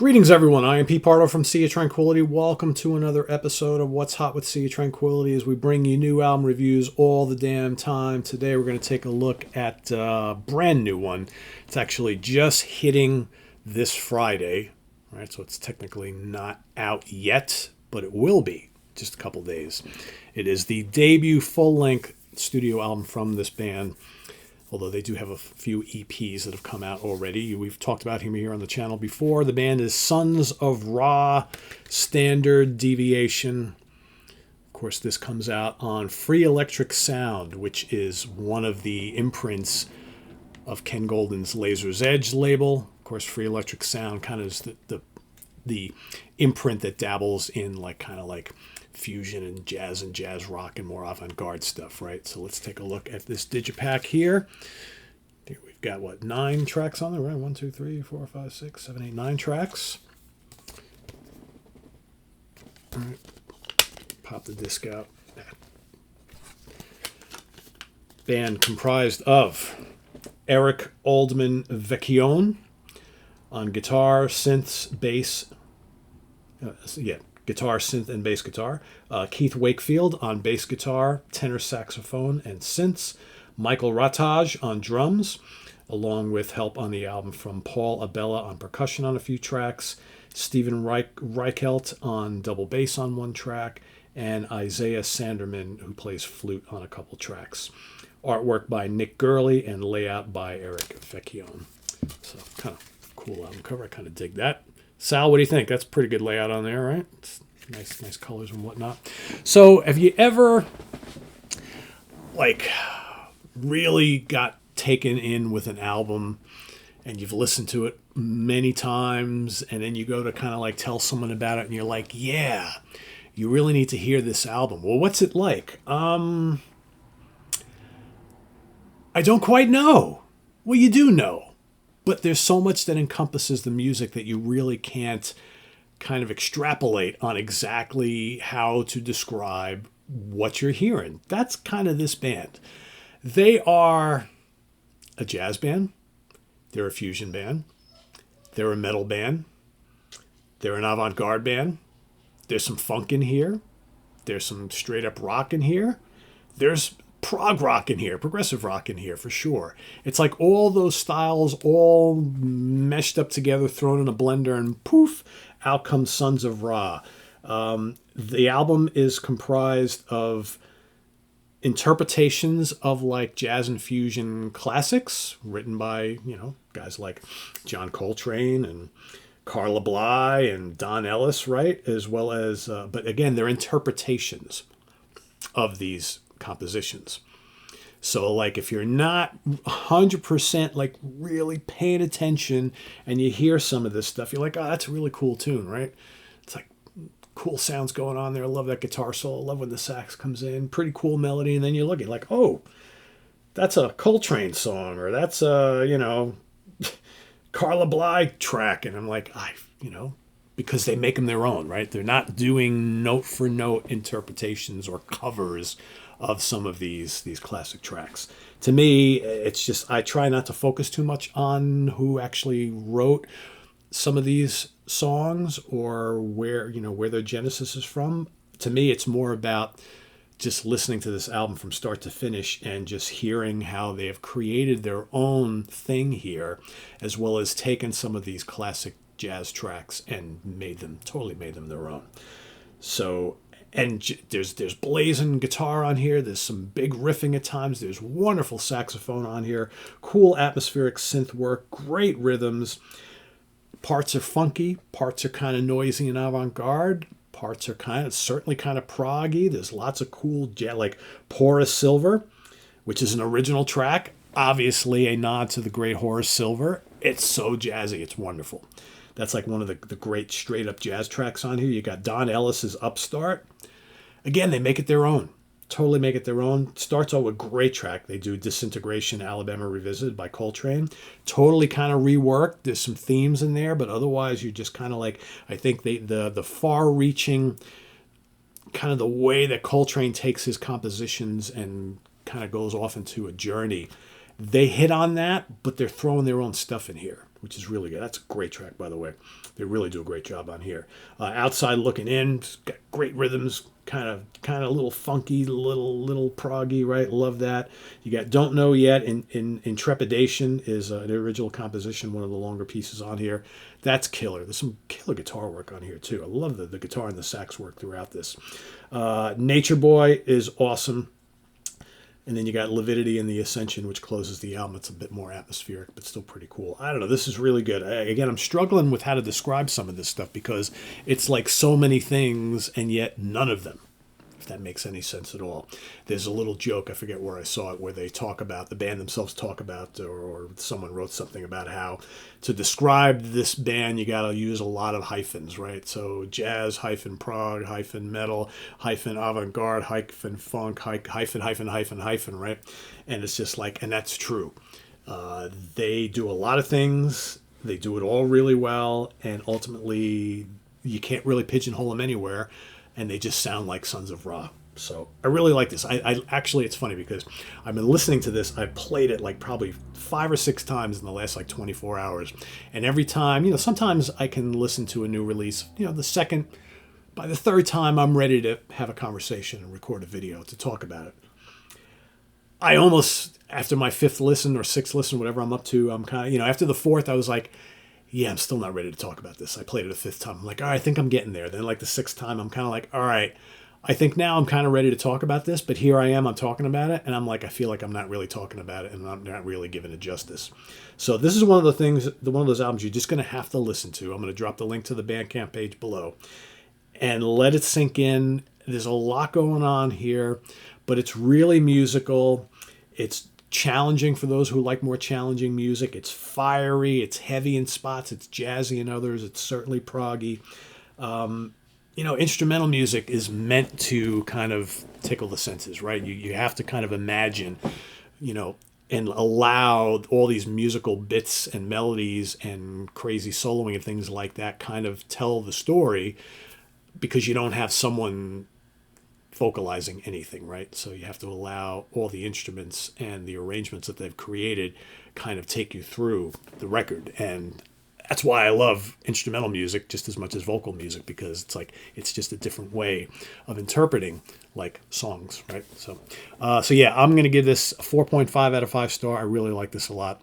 Greetings, everyone. I am Pete Pardo from Sea of Tranquility. Welcome to another episode of What's Hot with Sea of Tranquility as we bring you new album reviews all the damn time. Today we're going to take a look at a brand new one. It's actually just hitting this Friday, right? So it's technically not out yet, but it will be just a couple days. It is the debut full-length studio album from this band. Although they do have a few EPs that have come out already. We've talked about him here on the channel before. The band is Sons of Ra, Standard Deviation. Of course, this comes out on Free Electric Sound, which is one of the imprints of Ken Golden's Laser's Edge label. Of course, Free Electric Sound kind of is the imprint that dabbles in kind of like fusion and jazz rock and more avant-garde stuff, right? So let's take a look at this digipack here. Here we've got 9 tracks on there, right? 1, 2, 3, 4, 5, 6, 7, 8, 9 tracks. All right, pop the disc out. Band comprised of Eric Aldman Vecchione on guitar, synths, bass. Guitar, synth, and bass guitar. Keith Wakefield on bass guitar, tenor saxophone, and synths. Michael Rataj on drums, along with help on the album from Paul Abella on percussion on a few tracks. Stephen Reichelt on double bass on one track. And Isaiah Sanderman, who plays flute on a couple tracks. Artwork by Nick Gurley and layout by Eric Vecchione. So kind of cool album cover. I kind of dig that. Sal, what do you think? That's a pretty good layout on there, right? It's nice colors and whatnot. So have you ever really got taken in with an album and you've listened to it many times and then you go to kind of tell someone about it and you're like, yeah, you really need to hear this album. Well, what's it like? I don't quite know. Well, you do know. But there's so much that encompasses the music that you really can't kind of extrapolate on exactly how to describe what you're hearing. That's kind of this band. They are a jazz band. They're a fusion band. They're a metal band. They're an avant-garde band. There's some funk in here. There's some straight up rock in here. There's prog rock in here, progressive rock in here for sure. It's like all those styles all meshed up together, thrown in a blender, and poof, out comes Sons of Ra. The album is comprised of interpretations of jazz and fusion classics written by, guys like John Coltrane and Carla Bly and Don Ellis, right? As well as, but again, they're interpretations of these compositions. So if you're not 100% really paying attention and you hear some of this stuff, you're like, oh, that's a really cool tune, right? It's cool sounds going on there. I love that guitar solo. I love when the sax comes in. Pretty cool melody. And then you look at oh, that's a Coltrane song, or that's a, Carla Bly track. And I'm like, because they make them their own, right? They're not doing note for note interpretations or covers of some of these classic tracks. To me, it's just, I try not to focus too much on who actually wrote some of these songs or where their genesis is from. To me, it's more about just listening to this album from start to finish and just hearing how they have created their own thing here, as well as taken some of these classic jazz tracks and totally made them their own. So, and there's blazing guitar on here. There's some big riffing at times. There's wonderful saxophone on here. Cool atmospheric synth work. Great rhythms. Parts are funky. Parts are kind of noisy and avant-garde. Parts are certainly kind of proggy. There's lots of cool jazz, like Porous Silver, which is an original track. Obviously a nod to the great Horace Silver. It's so jazzy. It's wonderful. That's one of the great straight up jazz tracks on here. You got Don Ellis's Upstart. Again, they make it their own. Totally make it their own. Starts out with a great track. They do Disintegration, Alabama Revisited by Coltrane. Totally kind of reworked. There's some themes in there, but otherwise you're just kind of I think the far-reaching kind of the way that Coltrane takes his compositions and kind of goes off into a journey. They hit on that, but they're throwing their own stuff in here. which is really good. That's a great track, by the way. They really do a great job on here. Outside Looking In, it's got great rhythms, kind of a little funky, little proggy, right? Love that. You got Don't Know Yet. In Trepidation is an original composition, one of the longer pieces on here. That's killer. There's some killer guitar work on here too. I love the guitar and the sax work throughout this. Nature Boy is awesome. And then you got Lividity and the Ascension, which closes the album. It's a bit more atmospheric, but still pretty cool. I don't know. This is really good. Again, I'm struggling with how to describe some of this stuff because it's like so many things and yet none of them, if that makes any sense at all. There's a little joke, I forget where I saw it, where they talk about, the band themselves talk about, or someone wrote something about how to describe this band, you got to use a lot of hyphens, right? So jazz, hyphen prog, hyphen metal, hyphen avant-garde, hyphen funk, hyphen, right? And it's just like, and that's true. They do a lot of things. They do it all really well. And ultimately, you can't really pigeonhole them anywhere. And they just sound like Sons of Ra. So I really like this. I actually, it's funny because I've been listening to this. I played it like probably 5 or 6 times in the last like 24 hours. And every time, sometimes I can listen to a new release, by the third time I'm ready to have a conversation and record a video to talk about it. I almost, after my 5th listen or 6th listen, whatever I'm up to, I'm kind of, after the 4th, I was like, yeah, I'm still not ready to talk about this. I played it a 5th time. I'm like, all right, I think I'm getting there. Then like the 6th time, I'm kind of like, all right, I think now I'm kind of ready to talk about this, but here I am, I'm talking about it. And I'm like, I feel like I'm not really talking about it and I'm not really giving it justice. So this is one of the things, one of those albums you're just going to have to listen to. I'm going to drop the link to the Bandcamp page below and let it sink in. There's a lot going on here, but it's really musical. It's challenging for those who like more challenging music. It's fiery, it's heavy in spots, it's jazzy in others, it's certainly proggy. Instrumental music is meant to kind of tickle the senses, right? You have to kind of imagine, and allow all these musical bits and melodies and crazy soloing and things like that kind of tell the story because you don't have someone vocalizing anything, right? So you have to allow all the instruments and the arrangements that they've created kind of take you through the record. And that's why I love instrumental music just as much as vocal music, because it's just a different way of interpreting like songs, right? So yeah, I'm going to give this a 4.5 out of 5 star. I really like this a lot.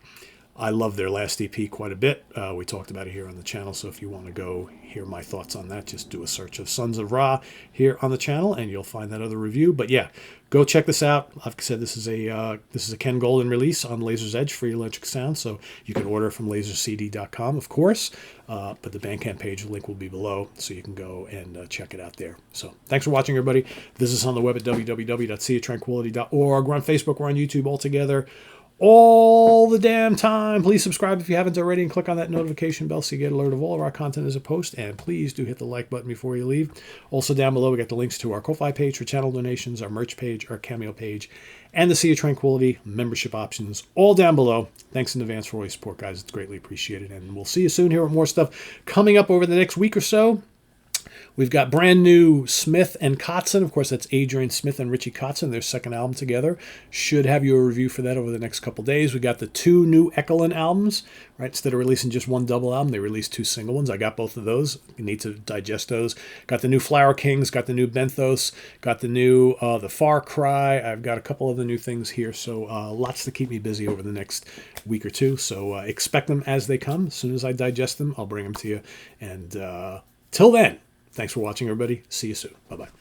I love their last EP quite a bit. We talked about it here on the channel, so if you want to go hear my thoughts on that, just do a search of Sons of Ra here on the channel, and you'll find that other review. But yeah, go check this out. Like I said, this is a Ken Golden release on Laser's Edge for Electric Sound, so you can order from lasercd.com, of course. But the Bandcamp page link will be below, so you can go and check it out there. So thanks for watching, everybody. Visit us on the web at www.seaoftranquility.org. We're on Facebook. We're on YouTube all together all the damn time. Please subscribe if you haven't already and click on that notification bell so you get alert of all of our content as a post. And please do hit the like button before you leave. Also down below, we got the links to our Ko-Fi page for channel donations, our merch page, our Cameo page, and the Sea of Tranquility membership options, all down below. Thanks in advance for all your support, guys. It's greatly appreciated. And we'll see you soon here with more stuff coming up over the next week or so. We've got brand new Smith and Kotzen. Of course, that's Adrian Smith and Richie Kotzen, their second album together. Should have you a review for that over the next couple days. We got the 2 new Ekelin albums, right? Instead of releasing just one double album, they released 2 single ones. I got both of those. You need to digest those. Got the new Flower Kings, got the new Benthos, got the new The Far Cry. I've got a couple of the new things here, so lots to keep me busy over the next week or two. So expect them as they come. As soon as I digest them, I'll bring them to you. And till then, thanks for watching, everybody. See you soon. Bye-bye.